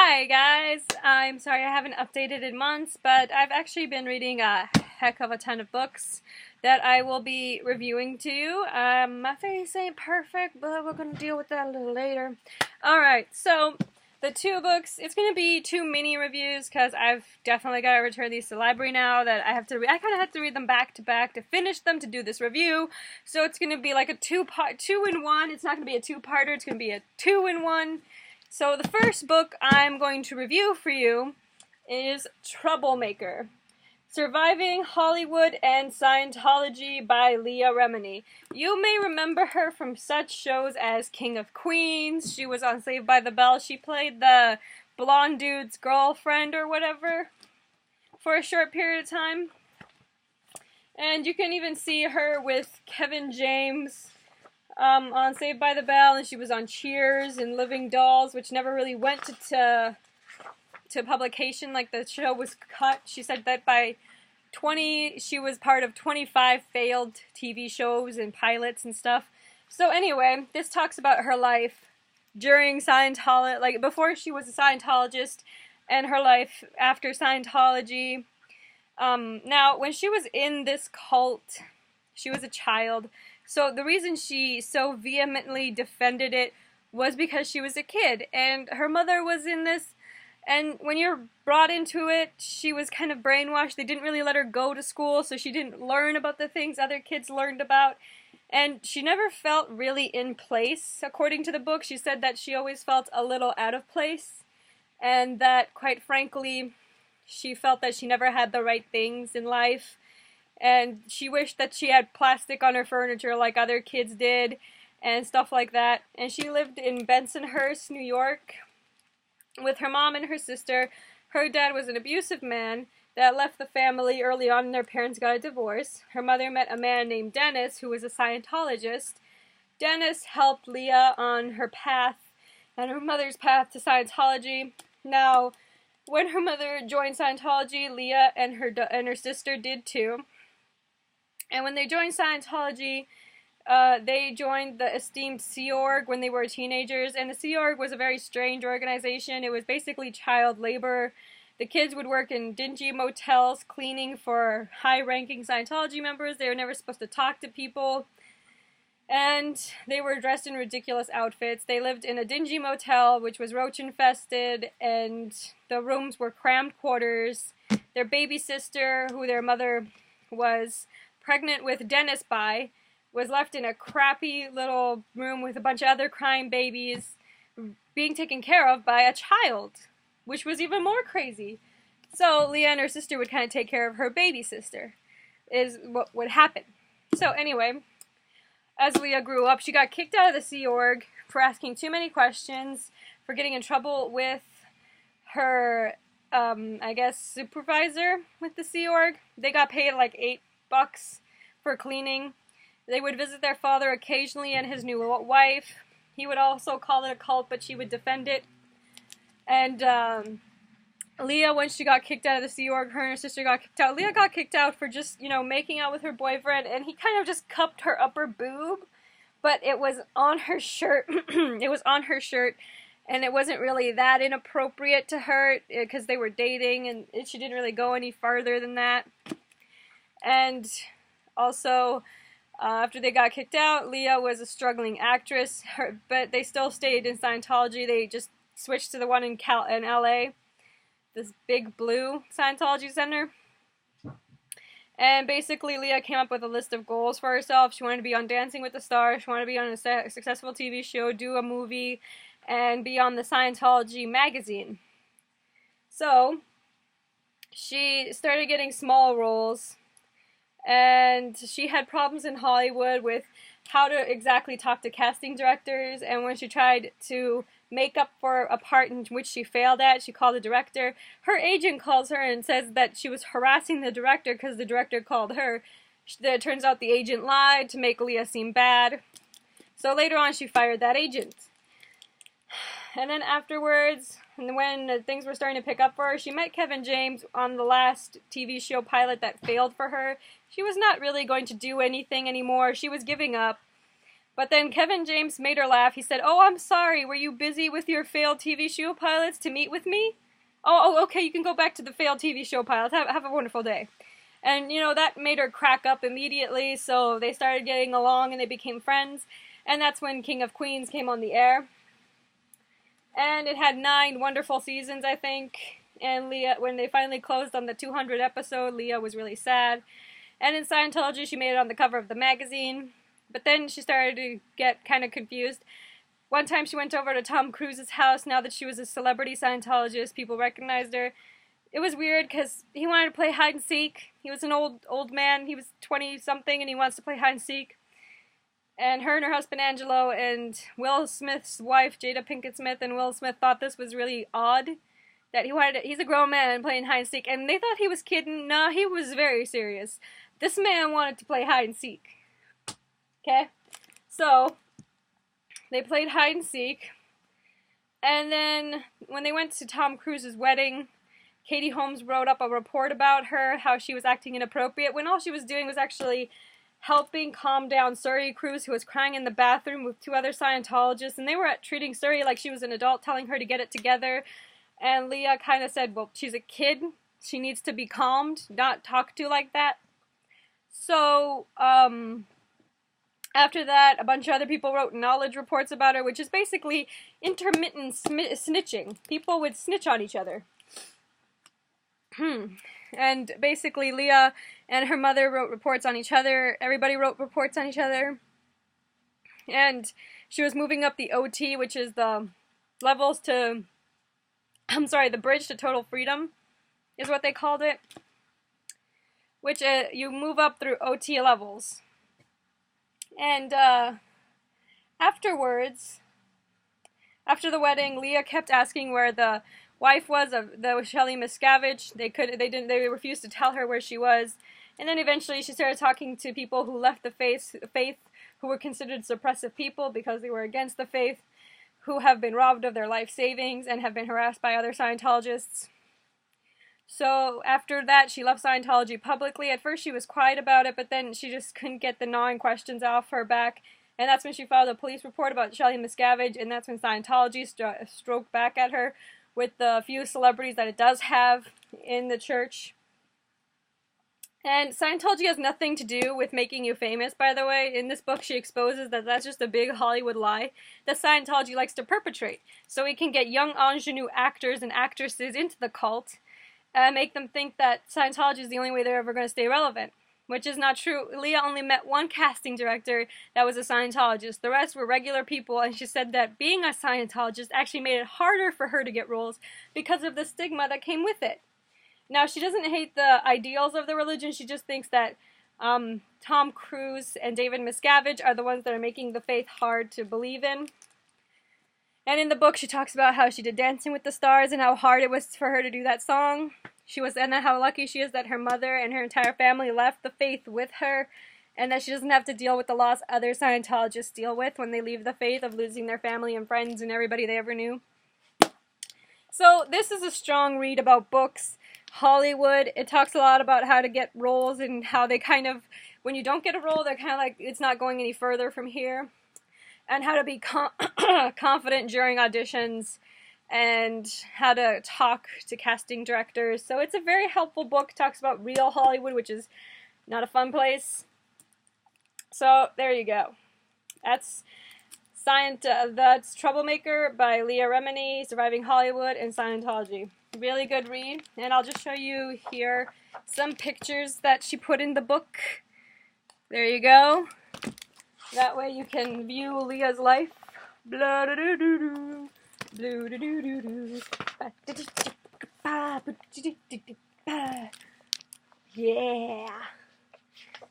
Hi guys, I'm sorry I haven't updated in months, but I've actually been reading a heck of a ton of books that I will be reviewing to you. My face ain't perfect, but we're going to deal with that a little later. Alright, so the two books, it's going to be two mini reviews because I've definitely got to return these to the library now that I kind of have to read them back to back to finish them to do this review. So it's going to be like a two-in-one. It's not going to be a two-parter, it's going to be a two-in-one. So the first book I'm going to review for you is Troublemaker, Surviving Hollywood and Scientology by Leah Remini. You may remember her from such shows as King of Queens. She was on Saved by the Bell. She played the blonde dude's girlfriend or whatever for a short period of time. And you can even see her with Kevin James on Saved by the Bell, and she was on Cheers and Living Dolls, which never really went to publication. Like, the show was cut. She said that by she was part of 25 failed TV shows and pilots and stuff. So anyway, this talks about her life during Scientology, like before she was a Scientologist, and her life after Scientology. Now, when she was in this cult, she was a child. So the reason she so vehemently defended it was because she was a kid, and her mother was in this, and when you're brought into it, she was kind of brainwashed. They didn't really let her go to school, so she didn't learn about the things other kids learned about, and she never felt really in place. According to the book, she said that she always felt a little out of place, and that, quite frankly, she felt that she never had the right things in life. And she wished that she had plastic on her furniture like other kids did, and stuff like that. And she lived in Bensonhurst, New York, with her mom and her sister. Her dad was an abusive man that left the family early on, and their parents got a divorce. Her mother met a man named Dennis, who was a Scientologist. Dennis helped Leah on her path, and her mother's path to Scientology. Now, when her mother joined Scientology, Leah and her sister did too. And when they joined Scientology, they joined the esteemed Sea Org when they were teenagers. And the Sea Org was a very strange organization. It was basically child labor. The kids would work in dingy motels cleaning for high-ranking Scientology members. They were never supposed to talk to people. And they were dressed in ridiculous outfits. They lived in a dingy motel, which was roach-infested, and the rooms were crammed quarters. Their baby sister, who their mother was pregnant with Dennis by, was left in a crappy little room with a bunch of other crying babies being taken care of by a child, which was even more crazy. So Leah and her sister would kind of take care of her baby sister, is what would happen. So anyway, as Leah grew up, she got kicked out of the Sea Org for asking too many questions, for getting in trouble with her, I guess, supervisor with the Sea Org. They got paid like $8 for cleaning. They would visit their father occasionally and his new wife. He would also call it a cult, but she would defend it. And Leah, when she got kicked out of the Sea Org, her and her sister got kicked out. Leah got kicked out for just, making out with her boyfriend, and he kind of just cupped her upper boob, but it was on her shirt. It was on her shirt, and it wasn't really that inappropriate to her because they were dating, and she didn't really go any farther than that. And also, after they got kicked out, Leah was a struggling actress, but they still stayed in Scientology. They just switched to the one in LA, this big blue Scientology center. And basically, Leah came up with a list of goals for herself. She wanted to be on Dancing with the Stars, she wanted to be on a successful TV show, do a movie, and be on the Scientology magazine. So, she started getting small roles, and she had problems in Hollywood with how to exactly talk to casting directors, and when she tried to make up for a part in which she failed at, she called the director. Her agent calls her and says that she was harassing the director because the director called her. It turns out the agent lied to make Leah seem bad. So later on, she fired that agent. And then afterwards, when things were starting to pick up for her, she met Kevin James on the last TV show pilot that failed for her. She was not really going to do anything anymore. She was giving up. But then Kevin James made her laugh. He said, "Oh, I'm sorry. Were you busy with your failed TV show pilots to meet with me? Oh, okay, you can go back to the failed TV show pilots. Have a wonderful day." And, you know, that made her crack up immediately, so they started getting along and they became friends. And that's when King of Queens came on the air. And it had 9 wonderful seasons, I think. And Leah, when they finally closed on the 200th episode, Leah was really sad. And in Scientology, she made it on the cover of the magazine. But then she started to get kind of confused. One time she went over to Tom Cruise's house. Now that she was a celebrity Scientologist, people recognized her. It was weird because he wanted to play hide and seek. He was an old man. He was 20-something and he wants to play hide and seek. And her and her husband Angelo and Will Smith's wife, Jada Pinkett Smith, and Will Smith thought this was really odd. That he's a grown man playing hide and seek. And they thought he was kidding. No, he was very serious. This man wanted to play hide and seek. Okay? So, they played hide and seek. And then, when they went to Tom Cruise's wedding, Katie Holmes wrote up a report about her, how she was acting inappropriate, when all she was doing was actually helping calm down Suri Cruise, who was crying in the bathroom with 2 other Scientologists, and they were treating Suri like she was an adult, telling her to get it together. And Leah kind of said, well, she's a kid, she needs to be calmed, not talked to like that. So, after that, a bunch of other people wrote knowledge reports about her, which is basically intermittent snitching. People would snitch on each other. And basically Leah and her mother wrote reports on each other. Everybody wrote reports on each other. And she was moving up the OT, which is the levels to, the bridge to total freedom is what they called it. Which you move up through OT levels. And afterwards, after the wedding, Leah kept asking where the wife was of the Shelly Miscavige. They refused to tell her where she was. And then eventually she started talking to people who left the faith, who were considered suppressive people because they were against the faith, who have been robbed of their life savings and have been harassed by other Scientologists. So after that, she left Scientology publicly. At first she was quiet about it, but then she just couldn't get the gnawing questions off her back. And that's when she filed a police report about Shelly Miscavige, and that's when Scientology stroked back at her with the few celebrities that it does have in the church. And Scientology has nothing to do with making you famous, by the way. In this book, she exposes that that's just a big Hollywood lie that Scientology likes to perpetrate. So it can get young ingenue actors and actresses into the cult and make them think that Scientology is the only way they're ever going to stay relevant. Which is not true. Leah only met one casting director that was a Scientologist. The rest were regular people, and she said that being a Scientologist actually made it harder for her to get roles because of the stigma that came with it. Now, she doesn't hate the ideals of the religion, she just thinks that Tom Cruise and David Miscavige are the ones that are making the faith hard to believe in. And in the book, she talks about how she did Dancing with the Stars and how hard it was for her to do that song. And how lucky she is that her mother and her entire family left the faith with her, and that she doesn't have to deal with the loss other Scientologists deal with when they leave the faith, of losing their family and friends and everybody they ever knew. So this is a strong read about books, Hollywood. It talks a lot about how to get roles and how they kind of, when you don't get a role, they're kind of like, it's not going any further from here. And how to be confident during auditions, and how to talk to casting directors. So it's a very helpful book. It talks about real Hollywood, which is not a fun place. So there you go. That's Troublemaker by Leah Remini, Surviving Hollywood, and Scientology. Really good read. And I'll just show you here some pictures that she put in the book. There you go. That way you can view Leah's life. Blah da doo doo doo. Blue do do do do. Yeah.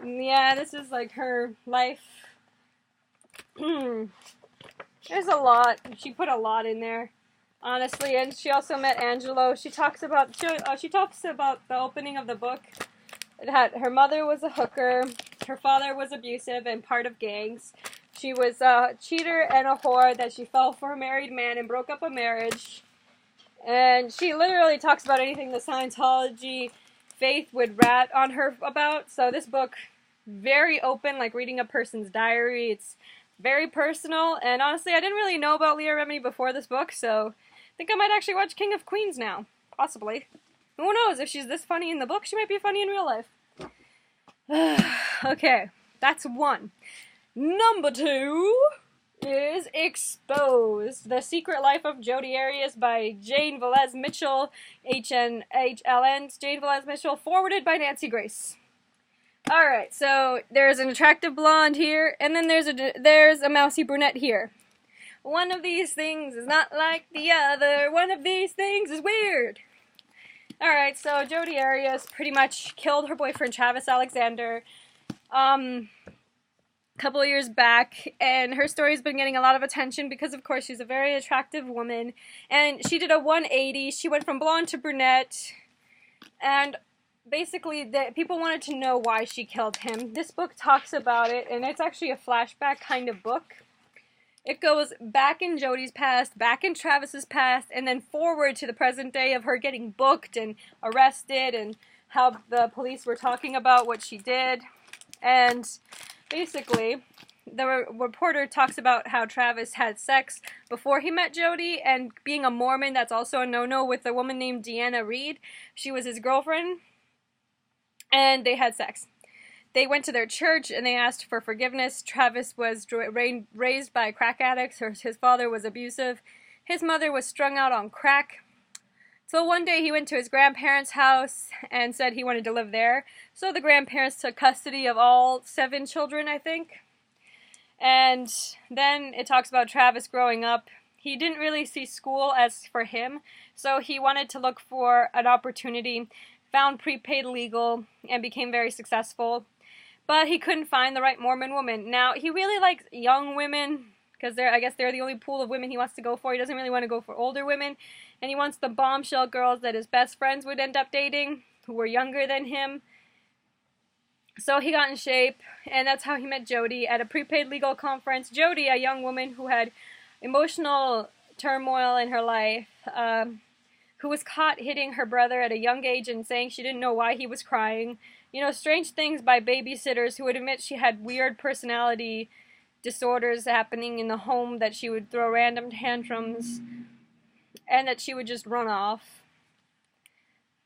Yeah, this is like her life. There's a lot. She put a lot in there, honestly. And she also met Angelo. She talks about the opening of the book. Her mother was a hooker. Her father was abusive and part of gangs. She was a cheater and a whore, that she fell for a married man and broke up a marriage. And she literally talks about anything the Scientology faith would rat on her about. So this book, very open, like reading a person's diary. It's very personal, and honestly, I didn't really know about Leah Remini before this book, so I think I might actually watch King of Queens now. Possibly. Who knows? If she's this funny in the book, she might be funny in real life. Okay, that's one. Number two is Exposed: The Secret Life of Jodi Arias by Jane Velez-Mitchell, HNHLN, Jane Velez-Mitchell, forwarded by Nancy Grace. Alright, so there's an attractive blonde here, and then there's a mousy brunette here. One of these things is not like the other. One of these things is weird. Alright, so Jodi Arias pretty much killed her boyfriend Travis Alexander a couple of years back, and her story's been getting a lot of attention because, of course, she's a very attractive woman, and she did a 180. She went from blonde to brunette, and basically people wanted to know why she killed him. This book talks about it, and it's actually a flashback kind of book. It goes back in Jodi's past, back in Travis's past, and then forward to the present day of her getting booked and arrested, and how the police were talking about what she did. And basically, the reporter talks about how Travis had sex before he met Jodi, and being a Mormon, that's also a no-no, with a woman named Deanna Reed. She was his girlfriend, and they had sex. They went to their church, and they asked for forgiveness. Travis was raised by crack addicts. His father was abusive. His mother was strung out on crack. So one day he went to his grandparents' house and said he wanted to live there. So the grandparents took custody of all 7 children, I think. And then it talks about Travis growing up. He didn't really see school as for him, so he wanted to look for an opportunity, found prepaid legal, and became very successful. But he couldn't find the right Mormon woman. Now, he really likes young women, because I guess they're the only pool of women he wants to go for. He doesn't really want to go for older women. And he wants the bombshell girls that his best friends would end up dating, who were younger than him. So he got in shape, and that's how he met Jodi at a prepaid legal conference. Jodi, a young woman who had emotional turmoil in her life, who was caught hitting her brother at a young age and saying she didn't know why he was crying. You know, strange things by babysitters who would admit she had weird personality disorders happening in the home, that she would throw random tantrums, and that she would just run off.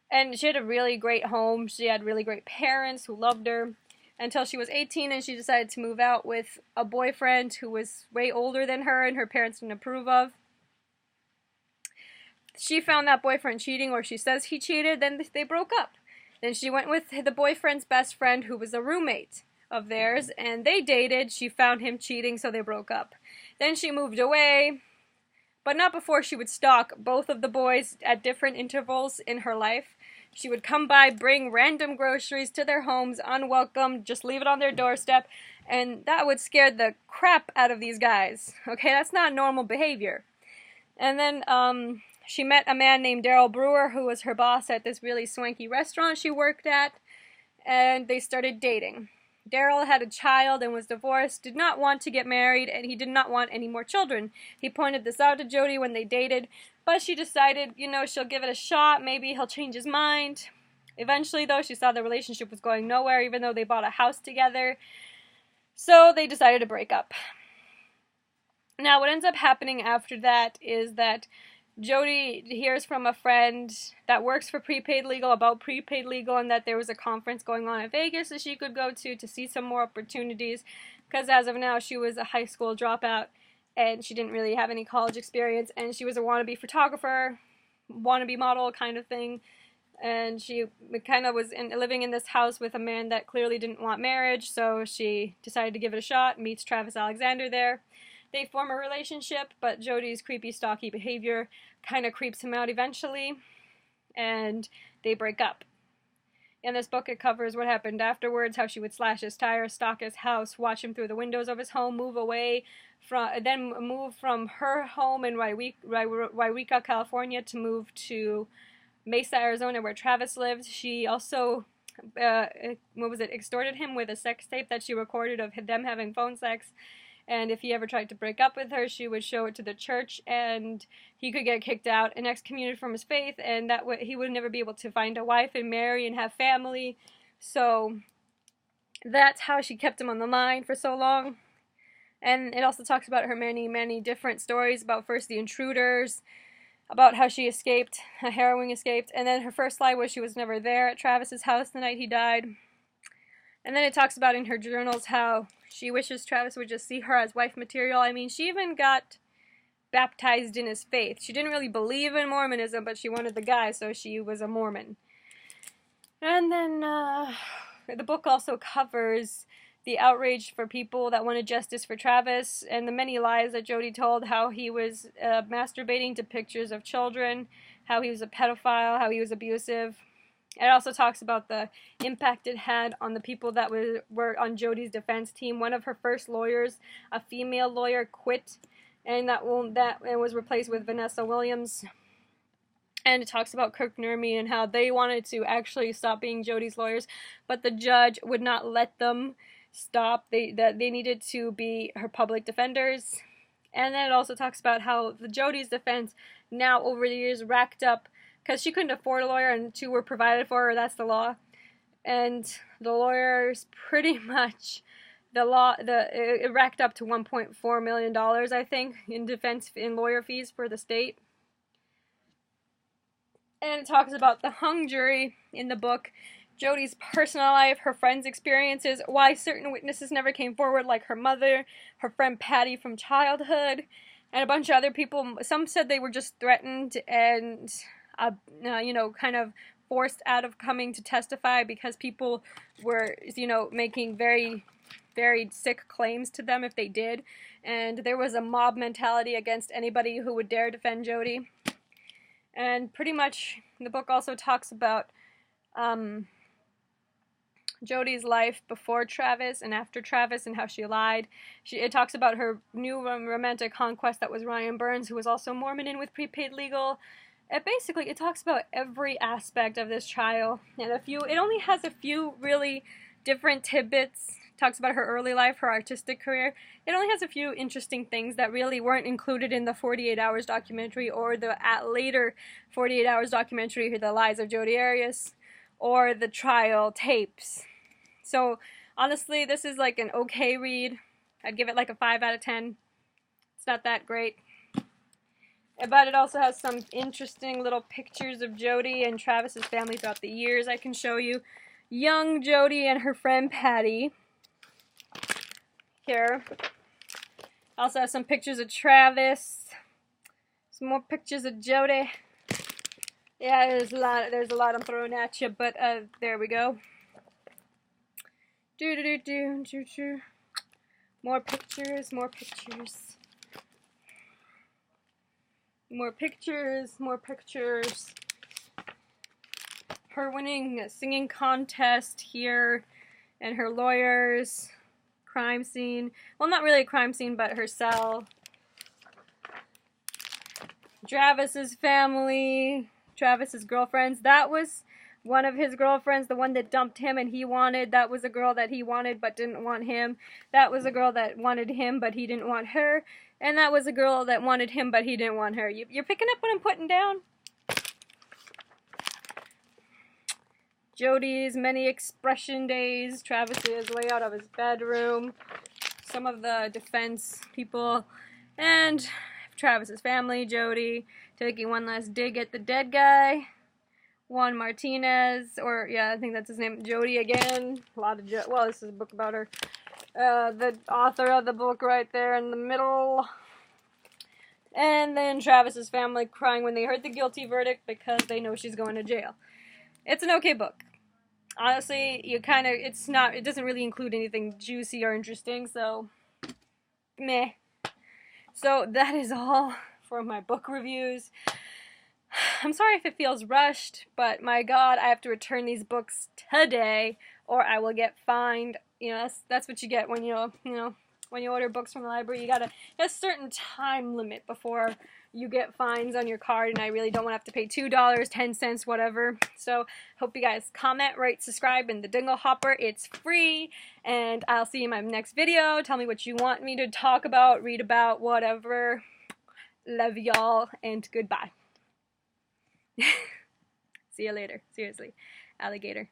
And she had a really great home. She had really great parents who loved her until she was 18, and she decided to move out with a boyfriend who was way older than her and her parents didn't approve of. She found that boyfriend cheating, or she says he cheated, then they broke up. Then she went with the boyfriend's best friend, who was a roommate of theirs, and they dated. She found him cheating, so they broke up. Then she moved away, but not before she would stalk both of the boys at different intervals in her life. She would come by, bring random groceries to their homes, unwelcome, just leave it on their doorstep, and that would scare the crap out of these guys. Okay, that's not normal behavior. And then, she met a man named Daryl Brewer, who was her boss at this really swanky restaurant she worked at, and they started dating. Daryl had a child and was divorced, did not want to get married, and he did not want any more children. He pointed this out to Jodi when they dated, but she decided, you know, she'll give it a shot, maybe he'll change his mind. Eventually, though, she saw the relationship was going nowhere, even though they bought a house together, so they decided to break up. Now, what ends up happening after that is that Jodi hears from a friend that works for prepaid legal about prepaid legal, and that there was a conference going on in Vegas that she could go to see some more opportunities, because as of now she was a high school dropout and she didn't really have any college experience, and she was a wannabe photographer, wannabe model kind of thing, and she kind of was living in this house with a man that clearly didn't want marriage, so she decided to give it a shot, meets Travis Alexander there. They form a relationship, but Jodi's creepy, stalky behavior kind of creeps him out eventually, and they break up. In this book, it covers what happened afterwards, how she would slash his tires, stalk his house, watch him through the windows of his home, move from her home in Yreka, California, to move to Mesa, Arizona, where Travis lived. She also, extorted him with a sex tape that she recorded of them having phone sex. And if he ever tried to break up with her, she would show it to the church, and he could get kicked out and excommunicated from his faith, and that way he would never be able to find a wife and marry and have family. So that's how she kept him on the line for so long. And it also talks about her many, many different stories about first the intruders, about how she escaped, a harrowing escaped, and then her first lie was she was never there at Travis's house the night he died. And then it talks about in her journals how she wishes Travis would just see her as wife material. I mean, she even got baptized in his faith. She didn't really believe in Mormonism, but she wanted the guy, so she was a Mormon. And then the book also covers the outrage for people that wanted justice for Travis and the many lies that Jody told, how he was masturbating to pictures of children, how he was a pedophile, how he was abusive. It also talks about the impact it had on the people that were on Jody's defense team. One of her first lawyers, a female lawyer, quit, and that was replaced with Vanessa Williams. And it talks about Kirk Nurmi and how they wanted to actually stop being Jody's lawyers, but the judge would not let them stop. They needed to be her public defenders. And then it also talks about how the Jody's defense now over the years racked up, because she couldn't afford a lawyer and two were provided for her, that's the law. And the lawyers pretty much, it racked up to $1.4 million, I think, in lawyer fees for the state. And it talks about the hung jury in the book, Jody's personal life, her friends' experiences, why certain witnesses never came forward, like her mother, her friend Patty from childhood, and a bunch of other people. Some said they were just threatened and, kind of forced out of coming to testify because people were, making very, very sick claims to them if they did. And there was a mob mentality against anybody who would dare defend Jody. And pretty much the book also talks about Jody's life before Travis and after Travis and how she lied. It talks about her new romantic conquest that was Ryan Burns, who was also Mormon and with prepaid legal. It talks about every aspect of this trial. And it only has a few really different tidbits. It talks about her early life, her artistic career. It only has a few interesting things that really weren't included in the 48 Hours documentary or the later 48 Hours documentary, The Lies of Jodi Arias, or the trial tapes. So honestly, this is like an okay read. I'd give it like a 5 out of 10. It's not that great. But it also has some interesting little pictures of Jody and Travis's family throughout the years I can show you. Young Jody and her friend Patty. Here. Also have some pictures of Travis. Some more pictures of Jody. Yeah, there's a lot I'm throwing at you, but there we go. More pictures, more pictures. More pictures, more pictures. Her winning a singing contest here, and her lawyers, crime scene. Well, not really a crime scene, but her cell. Travis's family. Travis's girlfriends. That was one of his girlfriends, the one that dumped him and he wanted. That was a girl that he wanted but didn't want him. That was a girl that wanted him but he didn't want her. And that was a girl that wanted him but he didn't want her. You're picking up what I'm putting down? Jody's many expression days. Travis is way out of his bedroom. Some of the defense people. And Travis's family, Jody, taking one last dig at the dead guy. Juan Martinez, I think that's his name, Jody again. A lot of this is a book about her. The author of the book right there in the middle. And then Travis's family crying when they heard the guilty verdict because they know she's going to jail. It's an okay book. Honestly, it doesn't really include anything juicy or interesting, so meh. So that is all for my book reviews. I'm sorry if it feels rushed, but my God, I have to return these books today, or I will get fined. That's what you get when when you order books from the library. You got a certain time limit before you get fines on your card, and I really don't want to have to pay $2, 10 cents, whatever. So hope you guys comment, rate, subscribe, and the Dingle Hopper. It's free, and I'll see you in my next video. Tell me what you want me to talk about, read about, whatever. Love y'all, and goodbye. See you later. Seriously. Alligator.